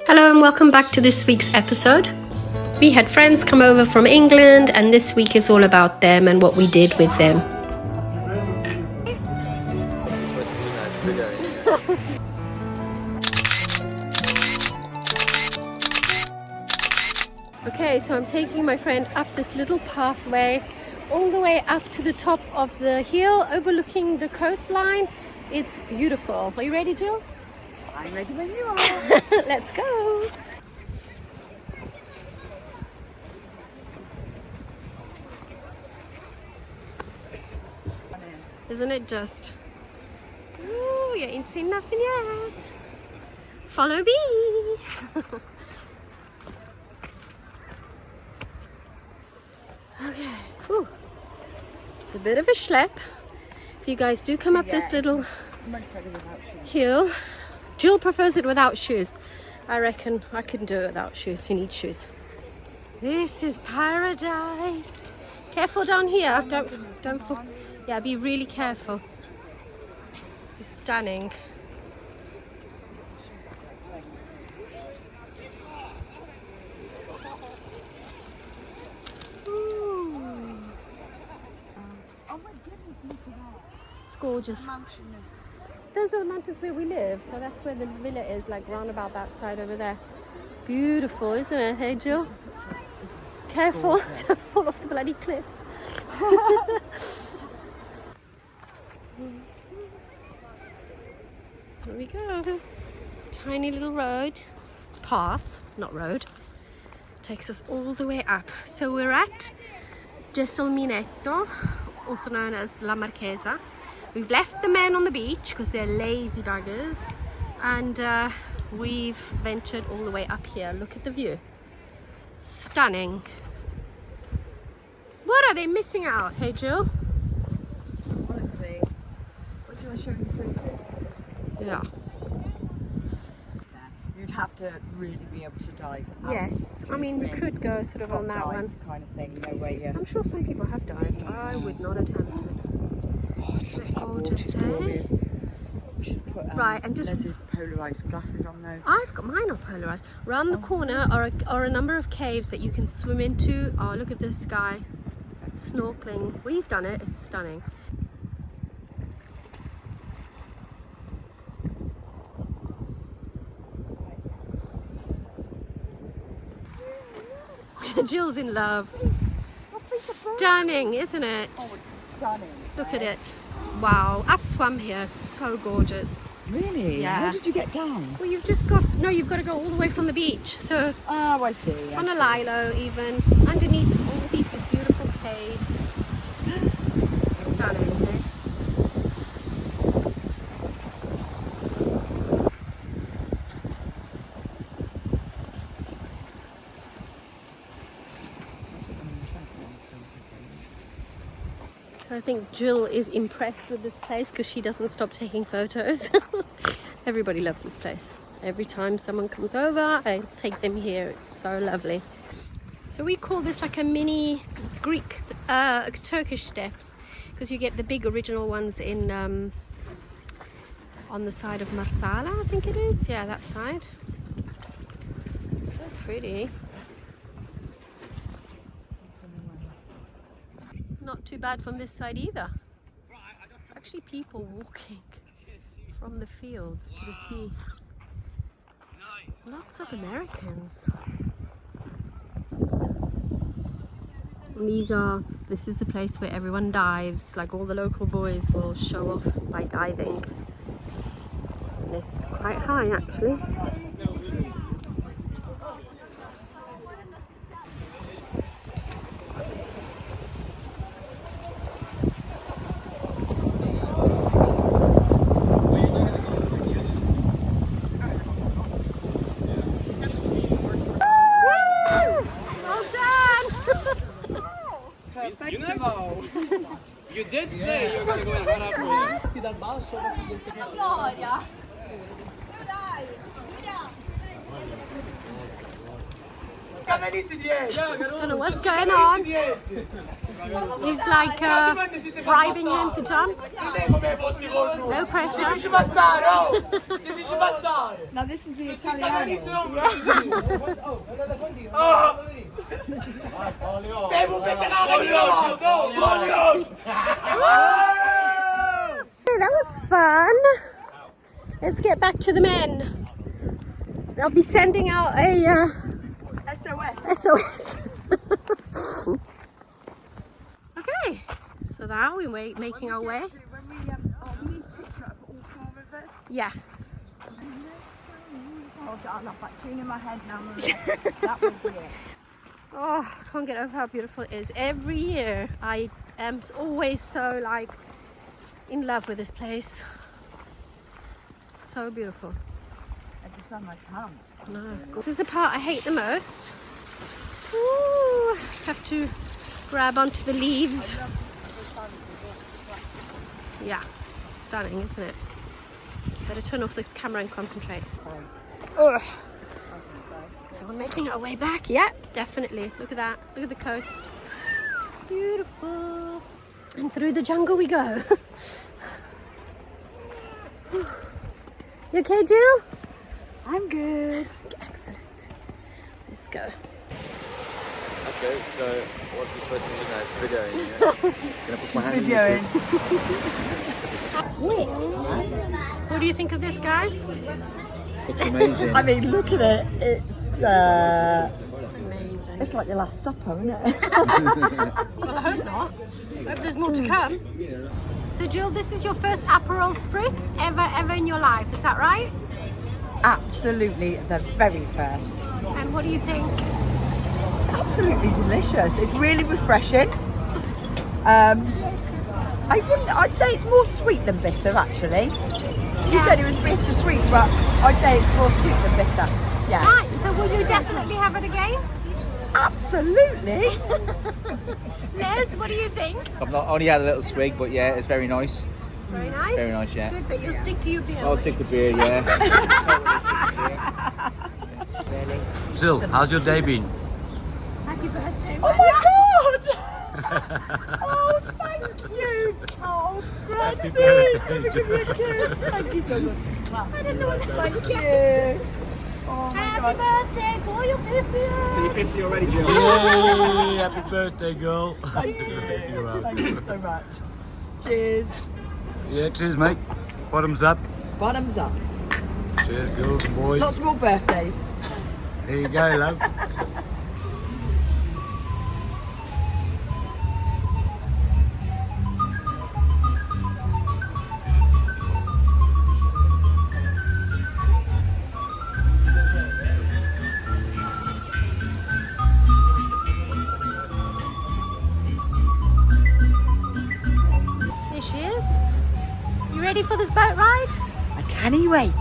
Hello and welcome back to this week's episode. We had friends come over from England and this week is all about them and what we did with them. Okay, so I'm taking my friend up this little pathway all the way up to the top of the hill overlooking the coastline. It's beautiful. Are you ready, Jill? I'm ready when you are. Let's go. Isn't it just? Ooh, you ain't seen nothing yet. Follow me. Okay. Whew. It's a bit of a schlep. If you guys do come up this little hill, Jill prefers it without shoes. I reckon I couldn't do it without shoes. You need shoes. This is paradise. Careful down here. Don't fall. Yeah, be really careful. This is stunning. It's gorgeous. Those are the mountains where we live, so that's where the villa is, like round about that side over there. Beautiful, isn't it? Hey, Jill? Careful, don't fall off the bloody cliff. Here we go. Tiny little road, path, not road, takes us all the way up. So we're at Geselminetto, also known as La Marchesa. We've left the men on the beach because they're lazy buggers, and we've ventured all the way up here. Look at the view. Stunning. What are they missing out? Hey, Jill? Honestly, what did I show you photos? Yeah. You'd have to really be able to dive. Yes, I mean, we could go sort of on that one. Kind of thing, no way. I'm sure some people have dived. I would not attempt it. Gorgeous, eh? We should put right, and just Leslie's polarized glasses on though. I've got mine on polarized. Round the corner are a number of caves that you can swim into. Oh, look at this guy snorkeling. We've done it. It's stunning. Jill's in love. Stunning, isn't it? Oh, it's stunning. Look at it. Wow, I've swum here. So gorgeous. Really? Yeah. How did you get down? Well, you've just got you've got to go all the way from the beach. So oh, I see. on a lilo, even underneath all these beautiful caves. Stunning. Eh? I think Jill is impressed with this place because she doesn't stop taking photos. Everybody loves this place. Every time someone comes over, I take them here. It's so lovely. So we call this like a mini Greek, Turkish steps, because you get the big original ones in on the side of Marsala, I think it is. Yeah, that side. So pretty. Not too bad from this side either. Actually, people walking from the fields to the sea. Lots of Americans. And this is the place where everyone dives. Like all the local boys will show off by diving. And this is quite high actually. You did say you're gonna go and run up with Gloria! Don't know what's going on. He's like bribing them to jump. No pressure. Now this is the Italiano. That was fun. Let's get back to the men. They'll be sending out a SOS. Okay, so now we're making our way. When we need a picture of all 4 rivers. Yeah. Oh, I'll have that tune in my head now, Maria. That would be it. Oh, I can't get over how beautiful it is. Every year I am always so like in love with this place. So beautiful. Every time I come. No, it's good. This is the part I hate the most. Ooh, have to grab onto the leaves. Yeah, stunning, isn't it? Better turn off the camera and concentrate. Ugh. So we're making our way back. Yeah, definitely. Look at that. Look at the coast. Beautiful. And through the jungle we go. You okay, Jill? I'm good. Excellent. Let's go. Okay, so what's we supposed to do now? It's videoing, yeah? Gonna put my hand in Videoing. What do you think of this, guys? It's amazing. I mean, look at it. It's Amazing. it's like the Last Supper, isn't it? Well, I hope not. I hope there's more to come. So, Jill, this is your first Aperol Spritz ever in your life, is that right? Absolutely, the very first. And what do you think? It's absolutely delicious. It's really refreshing. I'd say it's more sweet than bitter, actually. You said it was bitter sweet, but I'd say it's more sweet than bitter. Yeah. Right, so will you definitely have it again? Absolutely. Les, what do you think? I've not only had a little swig, but yeah, it's very nice. Very nice. Very nice, yeah. Good, but you'll stick to your beer. I'll stick to beer, yeah. Jill, how's your day been? Happy birthday. Oh my God! Oh, thank you. Oh, Francie. Let me give you a kiss. Thank you so much. I don't know what Thank you. Oh my Happy God. birthday for your 50th. So you're 50 already, Jill? Yay! Happy birthday, girl. Thank you. Thank you so much. Cheers. Yeah, cheers, mate. Bottoms up. Bottoms up. Cheers, girls and boys. Lots more birthdays. There you go, love. There she is. You ready for this boat ride? I can't wait.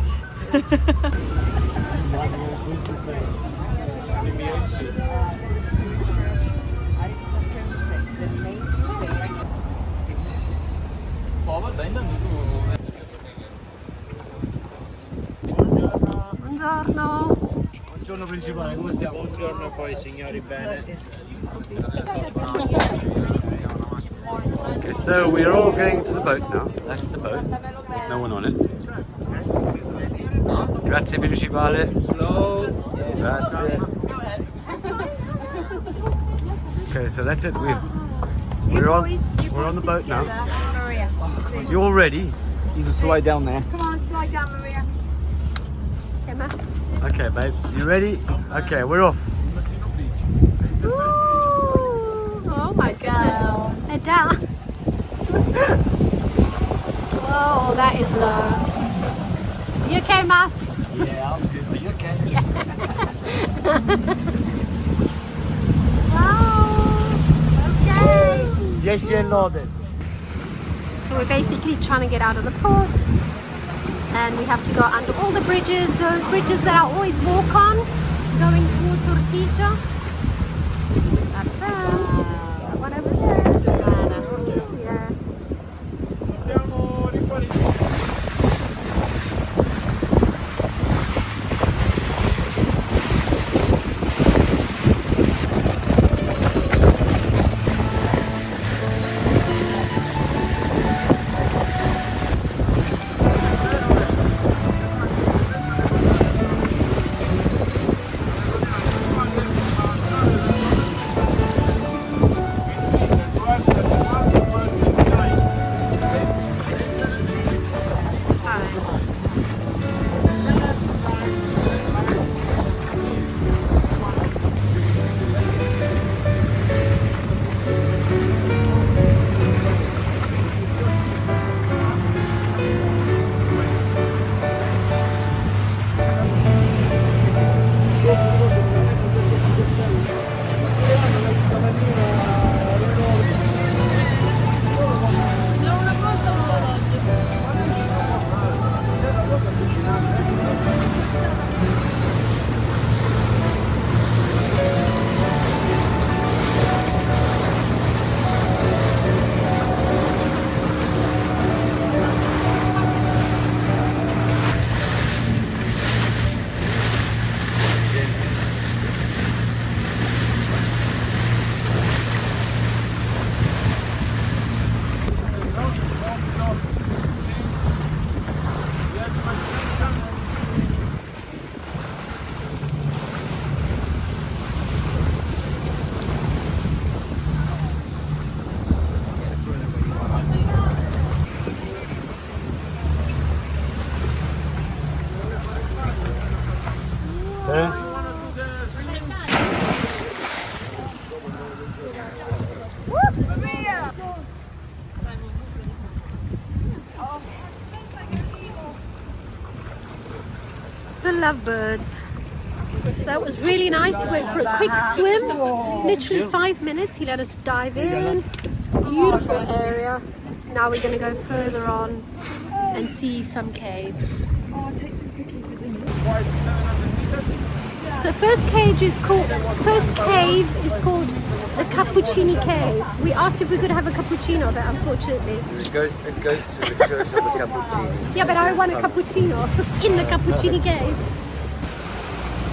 Buongiorno. Buongiorno principale, come stiamo? Buongiorno poi, signori, bene. Okay, so we're all going to the boat now. That's the boat. No one on it. Grazie principale. Hello. Grazie. Okay, so that's it. We're on the boat now. Maria. You all ready? You can slide down there. Come on, slide down, Maria. Emma. Okay, babe. You ready? Okay, we're off. Ooh, oh my goodness. Adele. Whoa, that is low. You okay, Mas? Yeah, I'm good. Are you okay? Wow. Okay. Yes, you're loaded. So we're basically trying to get out of the port. And we have to go under all the bridges, those bridges that I always walk on, going towards Ortigia. That's them. That one over there. Yeah. The lovebirds. So that was really nice. We went for a quick swim, literally 5 minutes. He let us dive in. Beautiful area. Now we're going to go further on and see some caves. Oh, take some cookies at this. So first cave is called the Cappuccini Cave. We asked if we could have a cappuccino, but unfortunately. It goes to the Church of the Cappuccini. Yeah, but I want a cappuccino in the Cappuccini Cave.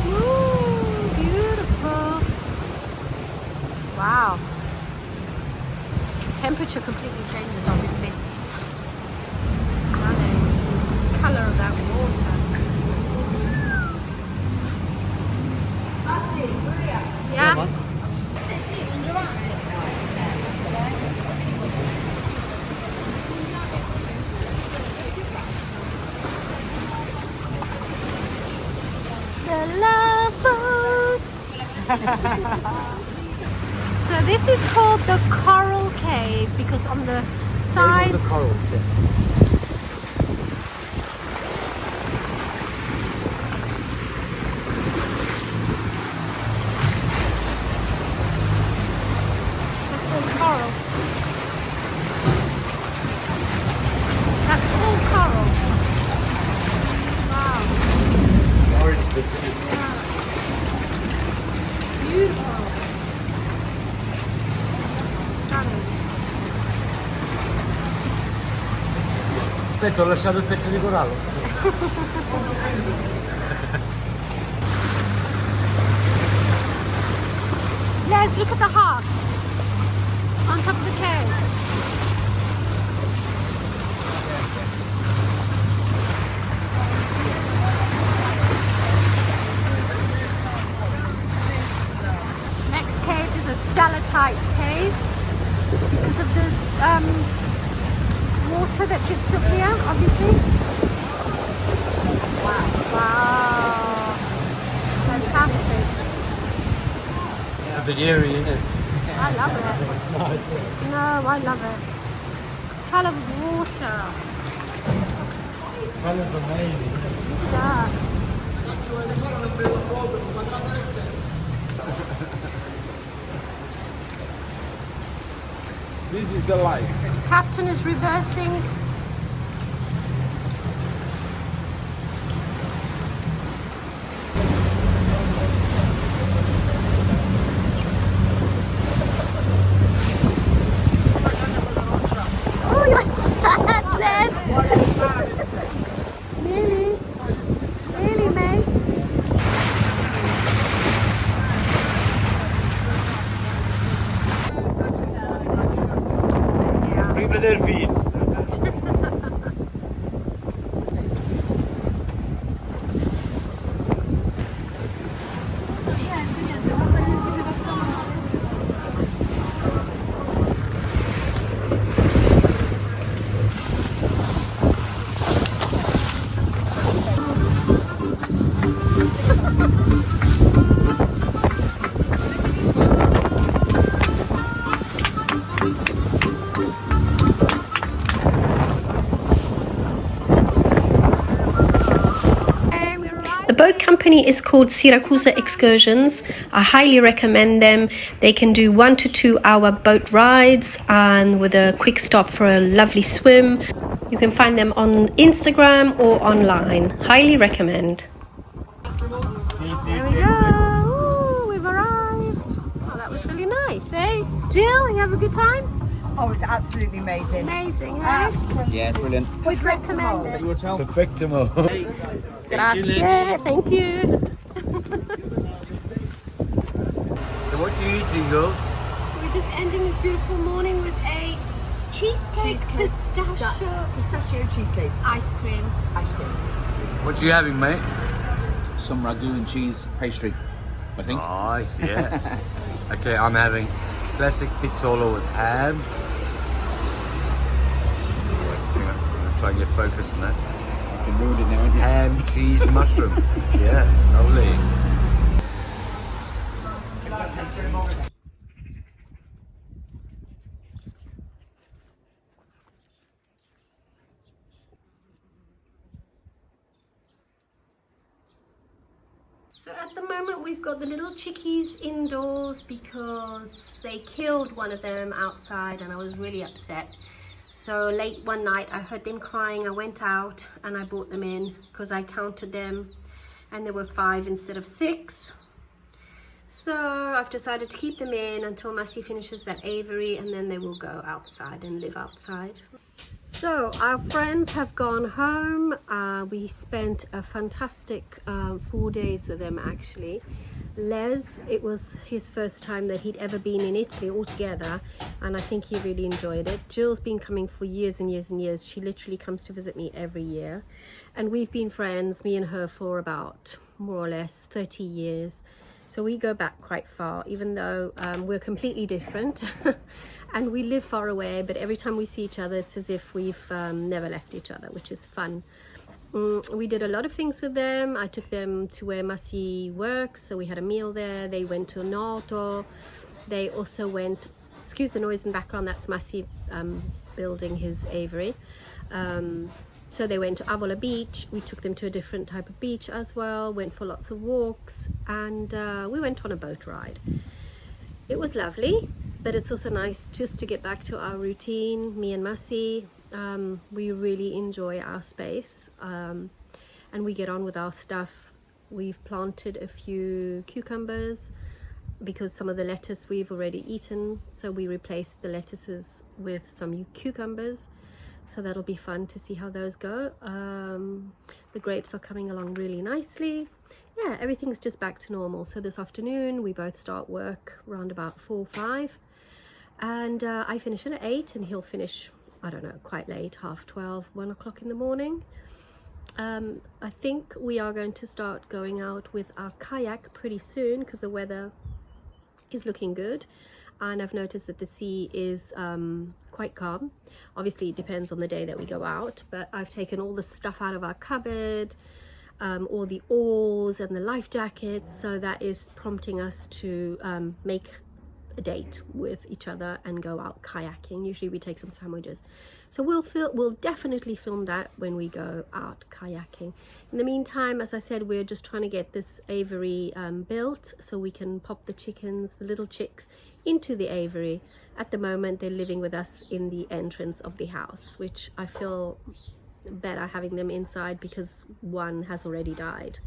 Ooh, beautiful. Wow. Temperature completely changes, obviously. Stunning. Color of that water. Yeah. The love boat. So this is called the Coral Cave because on the side. The coral. That's all coral. That's all coral. Wow. Orange bits in it. Beautiful. Stunning. Aspetta, ho lasciato il pezzo di corallo. Les, look at the heart on top of the cave. Next cave is a stalactite cave because of the water that drips up here, obviously. Wow. Fantastic. It's a bit eerie, isn't it? I love it. It's nice, isn't it? No, I love it. Colour of water. Colour's amazing. Look at that. This is the life. Captain is reversing. Oh, yes. Really? Really, mate? Prima del film. The boat company is called Syracuse Excursions. I highly recommend them. They can do 1 to 2 hour boat rides and with a quick stop for a lovely swim. You can find them on Instagram or online. Highly recommend. There we go. Ooh, we've arrived. Oh, that was really nice, eh? Jill, you have a good time? Oh, it's absolutely amazing. Amazing, eh? Absolutely. Yeah, brilliant. Would recommend it. Perfectimo. Grazie, thank you. So what are you eating, girls? So we're just ending this beautiful morning with a cheesecake pistachio cheesecake. ice cream. Ice cream. What are you having, mate? Some ragu and cheese pastry, I think. Nice, yeah. Okay, I'm having classic pizzolo with ham. I'm gonna try and get focus on that. You can ruin it now, haven't you? Ham, cheese, mushroom. Yeah, lovely. So at the moment we've got the little chickies indoors because they killed one of them outside and I was really upset. So late one night I heard them crying. I went out and I brought them in because I counted them and there were 5 instead of 6. So I've decided to keep them in until Massey finishes that aviary and then they will go outside and live outside. So our friends have gone home. We spent a fantastic 4 days with them actually. Les, it was his first time that he'd ever been in Italy altogether and I think he really enjoyed it. Jill's been coming for years and years and years. She literally comes to visit me every year and we've been friends, me and her, for about more or less 30 years. So we go back quite far, even though we're completely different and we live far away, but every time we see each other, it's as if we've never left each other, which is fun. We did a lot of things with them. I took them to where Massey works, so we had a meal there. They went to Noto. They also went, excuse the noise in the background, that's Massey building his aviary. So they went to Avola Beach. We took them to a different type of beach as well, went for lots of walks, and we went on a boat ride. It was lovely, but it's also nice just to get back to our routine, me and Massey. We really enjoy our space and we get on with our stuff. We've planted a few cucumbers because some of the lettuce we've already eaten, so we replaced the lettuces with some cucumbers. So that'll be fun to see how those go. The grapes are coming along really nicely. Yeah, everything's just back to normal. So this afternoon we both start work around about 4 or 5 and I finish at 8 and he'll finish, I don't know, quite late, 12:30, 1 o'clock in the morning. I think we are going to start going out with our kayak pretty soon because the weather is looking good. And I've noticed that the sea is quite calm. Obviously it depends on the day that we go out, but I've taken all the stuff out of our cupboard, all the oars and the life jackets, so that is prompting us to make a date with each other and go out kayaking. Usually we take some sandwiches, so we'll definitely film that when we go out kayaking. In the meantime, as I said, we're just trying to get this aviary built so we can pop the chickens, the little chicks, into the aviary. At the moment they're living with us in the entrance of the house, which I feel better having them inside because one has already died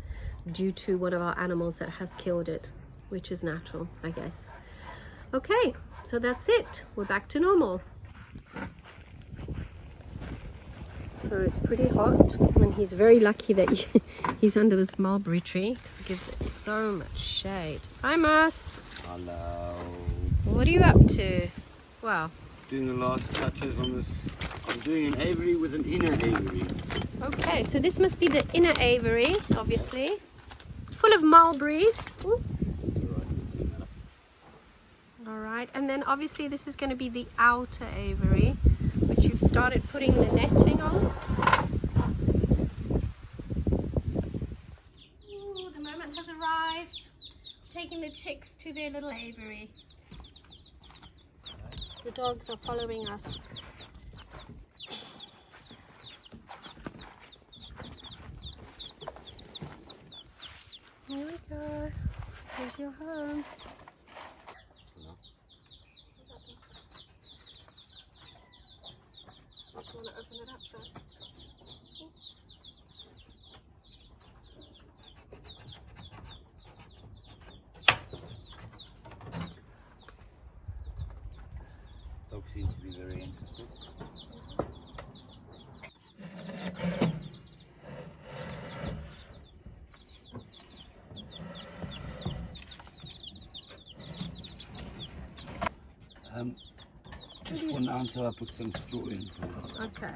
due to one of our animals that has killed it, which is natural, I guess. Okay, so that's it. We're back to normal. So it's pretty hot and he's very lucky that he's under this mulberry tree because it gives it so much shade. Hi, Mas. Hello. What are you up to? Well, Doing the last touches on this. I'm doing an aviary with an inner aviary. okay, so this must be the inner aviary, obviously. Full of mulberries. Ooh. Alright, and then obviously this is going to be the outer aviary, which you've started putting the netting on. Ooh, the moment has arrived. Taking the chicks to their little aviary. The dogs are following us. Here we go. Here's your home. I just want to open it up first. Oops. Dog seems to be very interested. Just for now until I put some straw in. Okay.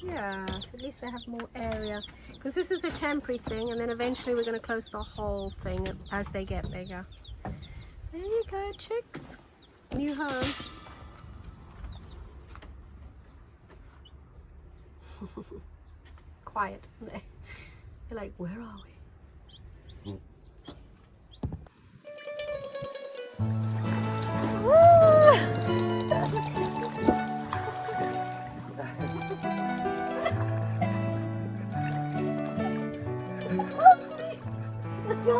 Yeah, so at least they have more area. Because this is a temporary thing, and then eventually we're going to close the whole thing as they get bigger. There you go, chicks. New home. Quiet. They're like, where are we?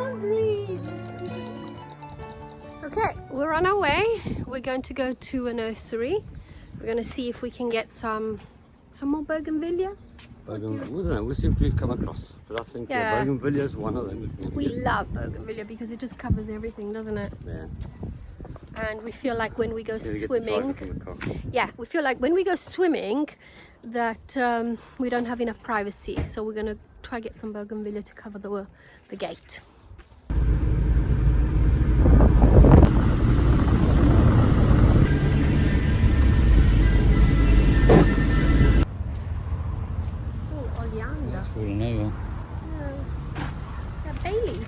can't breathe. Okay, we're on our way. We're going to go to a nursery. We're going to see if we can get some more bougainvillea. We don't know, we'll see if we've come across. But I think bougainvillea is one of them. We love bougainvillea because it just covers everything, doesn't it? Yeah. And we feel like when we go So swimming, we feel like when we go swimming that we don't have enough privacy. So we're going to try get some bougainvillea to cover the gate. It's falling over. Yeah. Is that bay leaf?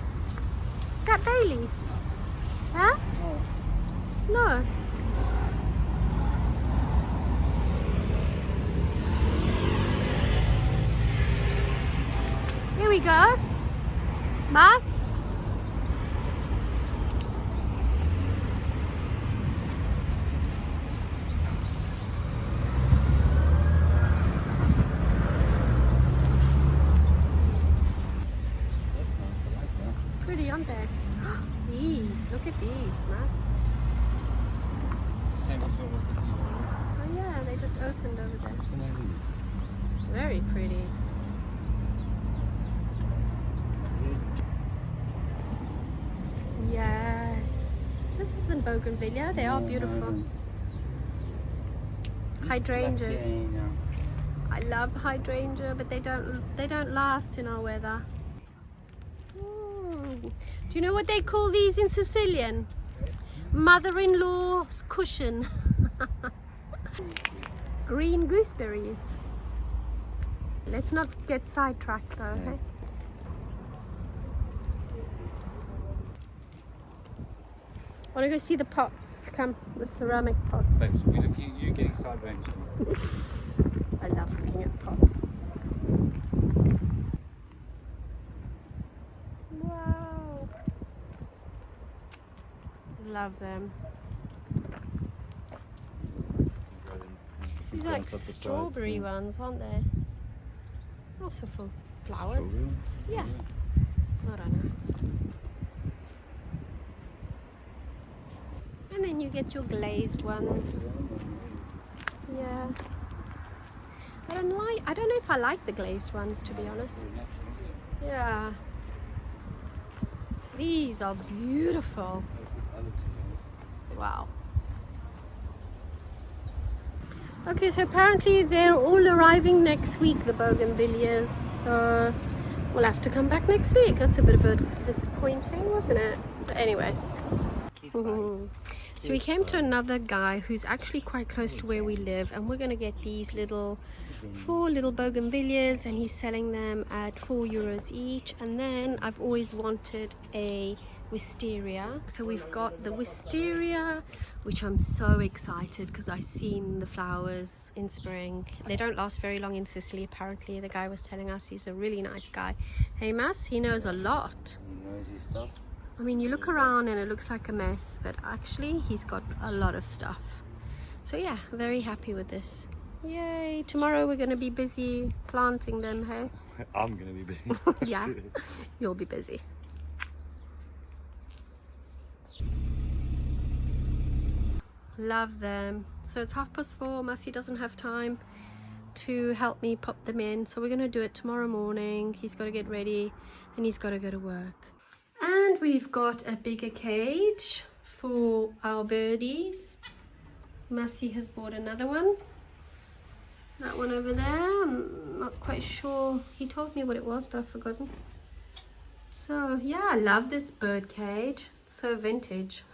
Is that bay leaf? Huh? No. Here we go. Mas? Pretty, aren't they? These, look at these, Mas. Same as what was the deal. Oh yeah, they just opened over there. Very pretty. Yes. This isn't bougainvillea, they are beautiful. Hydrangeas. I love hydrangea, but they don't last in our weather. Do you know what they call these in Sicilian? Mother-in-law's cushion. Green gooseberries. Let's not get sidetracked though, okay? Want to go see the pots? Come, the ceramic pots. Thanks. You getting sideways. I love looking at pots. Wow. Love them. These are like strawberry ones, aren't they? Also full of flowers. Yeah. I don't know. And then you get your glazed ones. Yeah. I don't know if I like the glazed ones, to be honest. Yeah. These are beautiful. Wow. Okay, so apparently they're all arriving next week, the bougainvilleas. So we'll have to come back next week. That's a bit of a disappointing, wasn't it? But anyway. So we came to another guy who's actually quite close to where we live, and we're going to get these 4 little bougainvilleas, and he's selling them at €4 each. And then I've always wanted a wisteria, so we've got the wisteria, which I'm so excited because I've seen the flowers in spring. They don't last very long in Sicily, apparently. The guy was telling us. He's a really nice guy. Hey Mas, he knows a lot. He knows his stuff. I mean, you look around and it looks like a mess, but actually he's got a lot of stuff. So yeah, very happy with this. Yay! Tomorrow we're going to be busy planting them, hey? I'm going to be busy. Yeah, you'll be busy. Love them. So it's 4:30. Masi doesn't have time to help me pop them in, so we're going to do it tomorrow morning. He's got to get ready and he's got to go to work. And we've got a bigger cage for our birdies. Masi has bought another one. That one over there, I'm not quite sure. He told me what it was, but I've forgotten. So yeah, I love this bird cage. It's so vintage.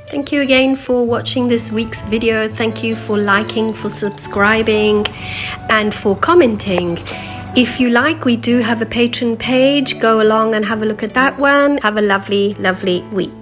Thank you again for watching this week's video. Thank you for liking, for subscribing, and for commenting. If you like, we do have a Patreon page. Go along and have a look at that one. Have a lovely, lovely week.